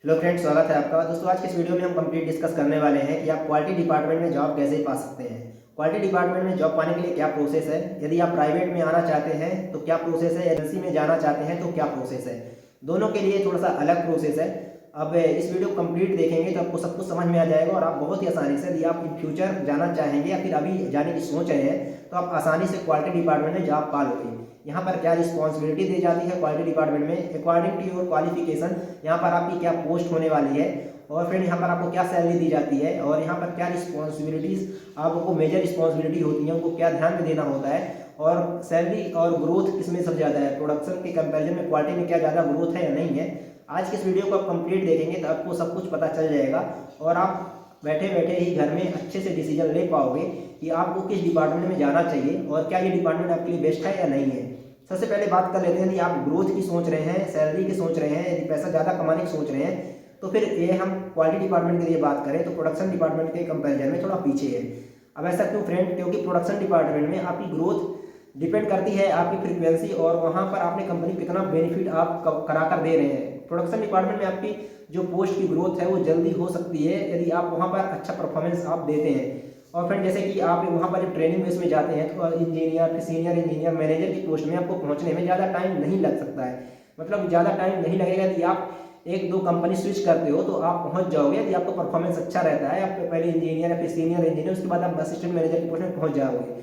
Hello friends, स्वागत है आपका। दोस्तों, आज के इस वीडियो में हम कंप्लीट डिस्कस करने वाले हैं कि आप क्वालिटी डिपार्टमेंट में जॉब कैसे पा सकते हैं। क्वालिटी डिपार्टमेंट में जॉब पाने के लिए क्या प्रोसेस है, यदि आप प्राइवेट में आना चाहते हैं तो क्या प्रोसेस है, एजेंसी में जाना चाहते हैं तो क्या प्रोसेस है। दोनों के लिए थोड़ा सा अलग प्रोसेस है। अब इस वीडियो को कंप्लीट देखेंगे तो आपको सब कुछ समझ में आ जाएगा और आप बहुत ही आसानी से, यदि आप इन फ्यूचर जाना चाहेंगे या फिर अभी जाने की सोच रहे हैं, तो आप आसानी से क्वालिटी डिपार्टमेंट में जॉब पा लोगे। यहाँ पर क्या रिस्पॉन्सिबिलिटी दी जाती है क्वालिटी डिपार्टमेंट में, अकॉर्डिंग टू योर क्वालिफिकेशन यहाँ पर आपकी क्या पोस्ट होने वाली है, और फिर यहाँ पर आपको क्या सैलरी दी जाती है, और यहाँ पर क्या रिस्पॉन्सिबिलिटीज़ आपको मेजर रिस्पॉन्सिबिलिटी होती है, उनको क्या ध्यान में देना होता है, और सैलरी और ग्रोथ किसमें सब ज़्यादा है, प्रोडक्शन के कंपैरिजन में क्वालिटी में क्या ज़्यादा ग्रोथ है या नहीं है। आज के इस वीडियो को आप कंप्लीट देखेंगे तो आपको सब कुछ पता चल जाएगा और आप बैठे बैठे ही घर में अच्छे से डिसीजन ले पाओगे कि आपको किस डिपार्टमेंट में जाना चाहिए और क्या ये डिपार्टमेंट आपके लिए बेस्ट है या नहीं है। सबसे पहले बात कर लेते हैं, यदि आप ग्रोथ की सोच रहे हैं, सैलरी की सोच रहे हैं, यदि पैसा ज़्यादा कमाने की सोच रहे हैं, तो फिर ये हम क्वालिटी डिपार्टमेंट के लिए बात करें तो प्रोडक्शन डिपार्टमेंट के कंपैरिजन में थोड़ा पीछे है। अब ऐसा क्यों फ्रेंड? क्योंकि प्रोडक्शन डिपार्टमेंट में आपकी ग्रोथ डिपेंड करती है आपकी फ्रीक्वेंसी और वहाँ पर आपने कंपनी कितना बेनिफिट आप करा कर दे रहे हैं। प्रोडक्शन डिपार्टमेंट में आपकी जो पोस्ट की ग्रोथ है वो जल्दी हो सकती है यदि आप वहाँ पर अच्छा परफॉर्मेंस आप देते हैं। और फिर जैसे कि आप वहाँ पर जब ट्रेनिंग बेस में जाते हैं तो इंजीनियर, फिर सीनियर इंजीनियर, मैनेजर की पोस्ट में आपको पहुँचने में ज़्यादा टाइम नहीं लग सकता है। मतलब ज़्यादा टाइम नहीं लगेगा। यदि आप एक दो कंपनी स्विच करते हो तो आप पहुँच जाओगे यदि आपका परफॉर्मेंस अच्छा रहता है। आप पहले इंजीनियर, फिर सीनियर इंजीनियर, उसके बाद आप असिस्टेंट मैनेजर की पोस्ट में पहुँच जाओगे।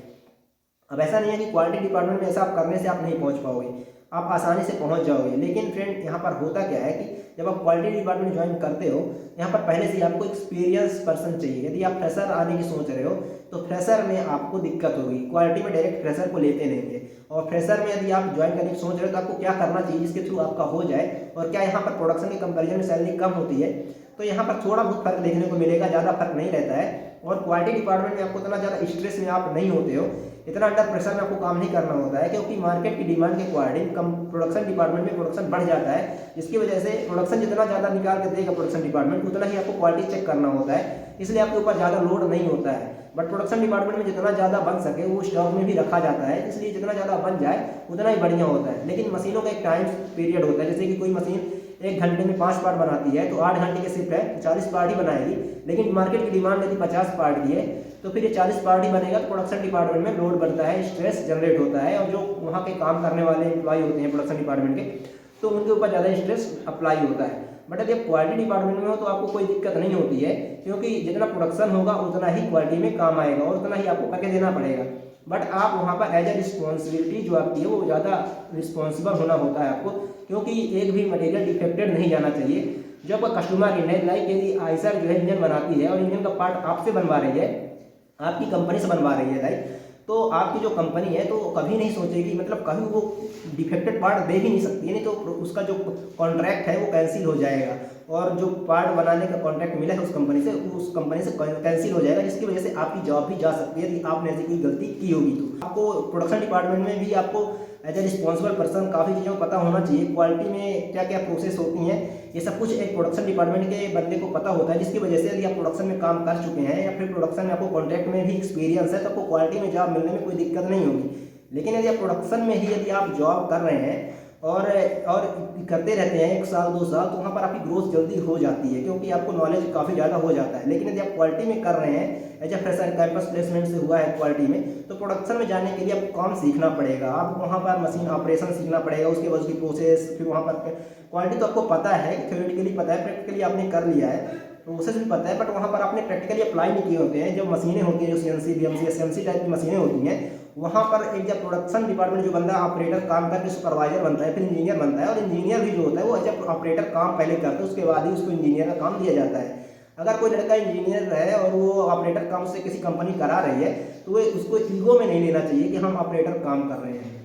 अब ऐसा नहीं है कि क्वालिटी डिपार्टमेंट में ऐसा आप करने से आप नहीं पहुंच पाओगे, आप आसानी से पहुंच जाओगे। लेकिन फ्रेंड, यहाँ पर होता क्या है कि जब आप क्वालिटी डिपार्टमेंट ज्वाइन करते हो, यहाँ पर पहले से आपको एक्सपीरियंस पर्सन चाहिए। यदि आप फ्रेशर आने की सोच रहे हो तो फ्रेशर में आपको दिक्कत होगी। क्वालिटी में डायरेक्ट फ्रेशर को लेते नहीं है। और फ्रेशर में यदि आप ज्वाइन करने की सोच रहे हो तो आपको क्या करना चाहिए जिसके थ्रू आपका हो जाए, और क्या यहाँ पर प्रोडक्शन के कंपेरिजन में सैलरी कम होती है, तो यहाँ पर थोड़ा बहुत फर्क देखने को मिलेगा, ज़्यादा फर्क नहीं रहता है। और क्वालिटी डिपार्टमेंट में आपको इतना ज़्यादा स्ट्रेस में आप नहीं होते हो, इतना अंडर प्रेशर में आपको काम नहीं करना होता है, क्योंकि मार्केट की डिमांड के अकॉर्डिंग कम प्रोडक्शन डिपार्टमेंट में प्रोडक्शन बढ़ जाता है, जिसकी वजह से प्रोडक्शन जितना ज़्यादा निकाल के देगा प्रोडक्शन डिपार्टमेंट, उतना ही आपको क्वालिटी चेक करना होता है, इसलिए आपके ऊपर ज़्यादा लोड नहीं होता है। बट प्रोडक्शन डिपार्टमेंट में जितना ज़्यादा बन सके वो स्टॉक में भी रखा जाता है, इसलिए जितना ज़्यादा बन जाए उतना ही बढ़िया होता है। लेकिन मशीनों का एक टाइम पीरियड होता है, जैसे कि कोई मशीन 1 घंटे में 5 पार्ट बनाती है तो 8 घंटे की शिफ्ट है तो 40 पार्ट ही बनाएगी। लेकिन मार्केट की डिमांड यदि 50 पार्ट की है तो फिर ये 40 पार्ट ही बनेगा, तो प्रोडक्शन डिपार्टमेंट में लोड बढ़ता है, स्ट्रेस जनरेट होता है, और जो वहाँ के काम करने वाले एम्प्लॉय होते हैं प्रोडक्शन डिपार्टमेंट के, तो उनके ऊपर ज़्यादा स्ट्रेस अप्लाई होता है। बट यदि आप क्वालिटी डिपार्टमेंट में हो तो आपको कोई दिक्कत नहीं होती है, क्योंकि जितना प्रोडक्शन होगा उतना ही क्वालिटी में काम आएगा और उतना ही आपको करके देना पड़ेगा। बट आप वहाँ पर एज ए रिस्पॉन्सिबिलिटी जो आपकी है वो ज़्यादा रिस्पॉन्सिबल होना होता है आपको, क्योंकि एक भी मटेरियल डिफेक्टेड नहीं जाना चाहिए। जो आपका कस्टमर है, लाइक यदि आइसर जो है इंजन बनाती है और इंजन का पार्ट आपसे बनवा रही है, आपकी कंपनी से बनवा रही है, राइट, तो आपकी जो कंपनी है तो कभी नहीं सोचेगी, मतलब कभी वो डिफेक्टेड पार्ट दे ही नहीं सकती है, नहीं तो उसका जो कॉन्ट्रैक्ट है वो कैंसिल हो जाएगा, और जो पार्ट बनाने का कॉन्ट्रैक्ट मिला है उस कंपनी से कैंसिल हो जाएगा, जिसकी वजह से आपकी जॉब भी जा सकती है यदि आपने ऐसी कोई गलती की होगी। तो आपको प्रोडक्शन डिपार्टमेंट में भी आपको एज ए रिस्पॉन्सिबल पर्सन काफ़ी चीज़ों को पता होना चाहिए। क्वालिटी में क्या क्या प्रोसेस होती हैं, ये सब कुछ एक प्रोडक्शन डिपार्टमेंट के बंदे को पता होता है, जिसकी वजह से यदि आप प्रोडक्शन में काम कर चुके हैं या फिर प्रोडक्शन में आपको कॉन्ट्रैक्ट में भी एक्सपीरियंस है तो आपको क्वालिटी में जॉब मिलने में कोई दिक्कत नहीं होगी। लेकिन यदि आप प्रोडक्शन में ही यदि आप जॉब कर रहे हैं और करते रहते हैं 1 साल 2 साल, तो वहाँ पर आपकी ग्रोथ जल्दी हो जाती है, क्योंकि आपको नॉलेज काफ़ी ज़्यादा हो जाता है। लेकिन यदि आप क्वालिटी में कर रहे हैं, as a fresher campus placement से हुआ है क्वालिटी में, तो प्रोडक्शन में जाने के लिए आपको काम सीखना पड़ेगा। आप वहाँ पर मशीन ऑपरेशन सीखना पड़ेगा, उसके बाद उसकी प्रोसेस, फिर वहाँ पर क्वालिटी तो आपको पता है, थ्योरेटिकली पता है, प्रैक्टिकली आपने कर लिया है, प्रोसेस भी पता है, बट वहाँ पर आपने प्रैक्टिकली अप्लाई नहीं किए होते हैं। जो मशीनें होती हैं, जो CNC, BMC, SMC टाइप की मशीनें होती हैं, वहाँ पर एक जब प्रोडक्शन डिपार्टमेंट जो बंदा ऑपरेटर काम करके सुपरवाइजर बनता है, फिर इंजीनियर बनता है, और इंजीनियर भी जो होता है वो जब ऑपरेटर काम पहले करता है उसके बाद ही उसको इंजीनियर का काम दिया जाता है। अगर कोई लड़का इंजीनियर है और वो ऑपरेटर काम उससे किसी कंपनी करा रही है तो वो उसको ईगो में नहीं लेना चाहिए कि हम ऑपरेटर काम कर रहे हैं।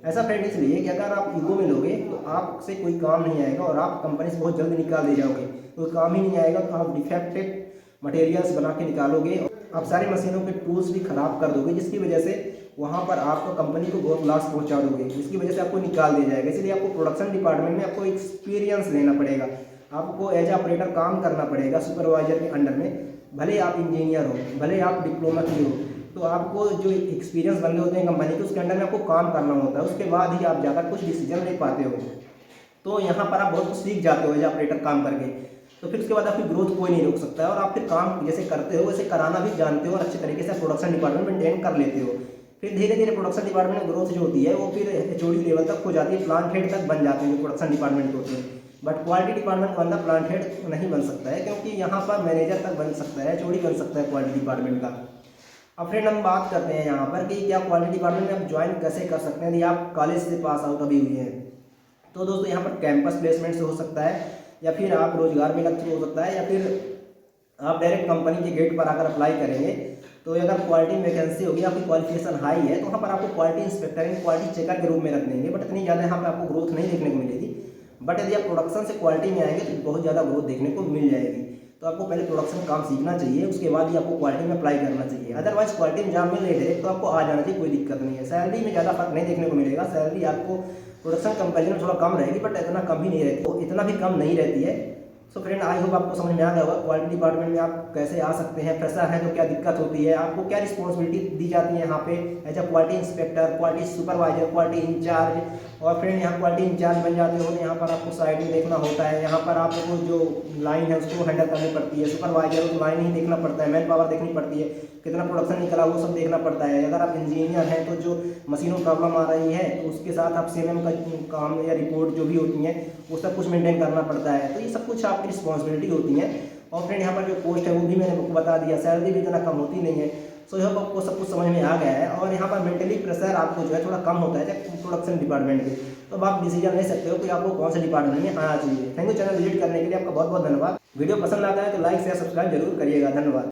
ऐसा फ्रेंड इसलिए कि अगर आप ईगो में लोगे तो आपसे कोई काम नहीं आएगा और आप कंपनी से बहुत जल्द निकाल दे जाओगे। कोई काम ही नहीं आएगा तो आप डिफेक्टेड मटेरियल्स बना के निकालोगे, आप सारी मशीनों के टूल्स भी खराब कर दोगे, जिसकी वजह से वहाँ पर आपको कंपनी को बहुत लॉस पहुँचा दोगे, जिसकी वजह से आपको निकाल दिया जाएगा। इसलिए आपको प्रोडक्शन डिपार्टमेंट में आपको एक्सपीरियंस लेना पड़ेगा, आपको एज ऑपरेटर काम करना पड़ेगा सुपरवाइजर के अंडर में। भले आप इंजीनियर हो, भले आप डिप्लोमा किए हो, तो आपको जो एक्सपीरियंस बंदे होते हैं कंपनी के, उसके अंडर में आपको काम करना होता है, उसके बाद ही आप जाकर कुछ डिसीजन ले पाते हो। तो यहाँ पर आप बहुत कुछ सीख जाते हो एज ऑपरेटर काम करके। तो फिर उसके बाद आपकी ग्रोथ कोई नहीं रोक सकता है, और आप फिर काम जैसे करते हो वैसे कराना भी जानते हो और अच्छे तरीके से प्रोडक्शन डिपार्टमेंट मेंटेन कर लेते हो। फिर धीरे धीरे प्रोडक्शन डिपार्टमेंट में ग्रोथ जो होती है वो फिर एचओडी लेवल तक हो जाती है, प्लांट हेड तक बन जाते हैं जो प्रोडक्शन डिपार्टमेंट के होते हैं। बट क्वालिटी डिपार्टमेंट का बंदा प्लांट हेड नहीं बन सकता है, क्योंकि यहाँ पर मैनेजर तक बन सकता है, एचओडी बन सकता है क्वालिटी डिपार्टमेंट का। अब फ्रेंड हम बात करते हैं यहाँ पर कि क्या क्वालिटी डिपार्टमेंट में आप ज्वाइन कैसे कर सकते हैं यदि आप कॉलेज से पास आउट अभी हुए हैं। तो दोस्तों यहाँ पर कैंपस प्लेसमेंट से हो सकता है, या फिर आप रोजगार मेला थ्रू हो सकता है, या फिर आप डायरेक्ट कंपनी के गेट पर आकर अप्लाई करेंगे। तो अगर क्वालिटी वैकेंसी होगी, आपकी क्वालिफिकेशन हाई है, तो वहाँ पर आपको क्वालिटी इंस्पेक्टर क्वालिटी चेकर के रूप में रख देंगे, बट इतनी ज़्यादा यहाँ पर आपको ग्रोथ नहीं देखने को मिलेगी। बट यदि आप प्रोडक्शन से क्वालिटी में आएंगे तो बहुत ज़्यादा ग्रोथ देखने को मिल जाएगी। तो आपको पहले प्रोडक्शन काम सीखना चाहिए, उसके बाद ही आपको क्वालिटी में अप्लाई करना चाहिए। अदरवाइज क्वालिटी में जॉब मिल रही है तो आपको आ जाना चाहिए, कोई दिक्कत नहीं है। सैलरी में ज़्यादा फर्क नहीं देखने को मिलेगा, सैलरी आपको प्रोडक्शन कंपैरिजन में थोड़ा कम रहेगी, बट इतना कम ही नहीं रहती, तो इतना भी कम नहीं रहती है। सो फ्रेंड आई होप आपको समझ में आ गया होगा क्वालिटी डिपार्टमेंट में आप कैसे आ सकते हैं। फ्रेशर है तो क्या दिक्कत होती है, आपको क्या रिस्पॉन्सिबिलिटी दी जाती है यहाँ पे as a quality inspector, quality supervisor, quality in charge. और फ्रेंड यहाँ क्वालिटी इंचार्ज बन जाते हो तो यहाँ पर आपको साइड में देखना होता है, यहाँ पर आपको जो लाइन है उसको हैंडल करनी पड़ती है। सुपरवाइजर को लाइन ही देखना पड़ता है, मैन पावर देखनी पड़ती है, कितना प्रोडक्शन निकला वो सब देखना पड़ता है। अगर आप इंजीनियर हैं तो जो मशीनों प्रॉब्लम आ रही है तो उसके साथ आप सीएमएम का काम या रिपोर्ट जो भी होती हैं वो सब कुछ मेंटेन करना पड़ता है। तो ये सब कुछ आपकी रिस्पॉन्सिबिलिटी होती है। और फ्रेंड यहाँ पर जो पोस्ट है वो भी मैंने आपको बता दिया, सैलरी भी इतना कम होती नहीं है। सो यहाँ पर आपको सब कुछ समझ में आ गया है। और यहाँ पर मेंटली प्रेशर आपको जो है थोड़ा कम होता है प्रोडक्शन डिपार्टमेंट के, तो आप डिसीजन ले सकते हो कि आपको कौन से डिपार्टमेंट में आना चाहिए। थैंक यू चैनल विजिट करने के लिए, आपका बहुत बहुत धन्यवाद। वीडियो पसंद आता है तो लाइक शेयर सब्सक्राइब जरूर करिएगा। धन्यवाद।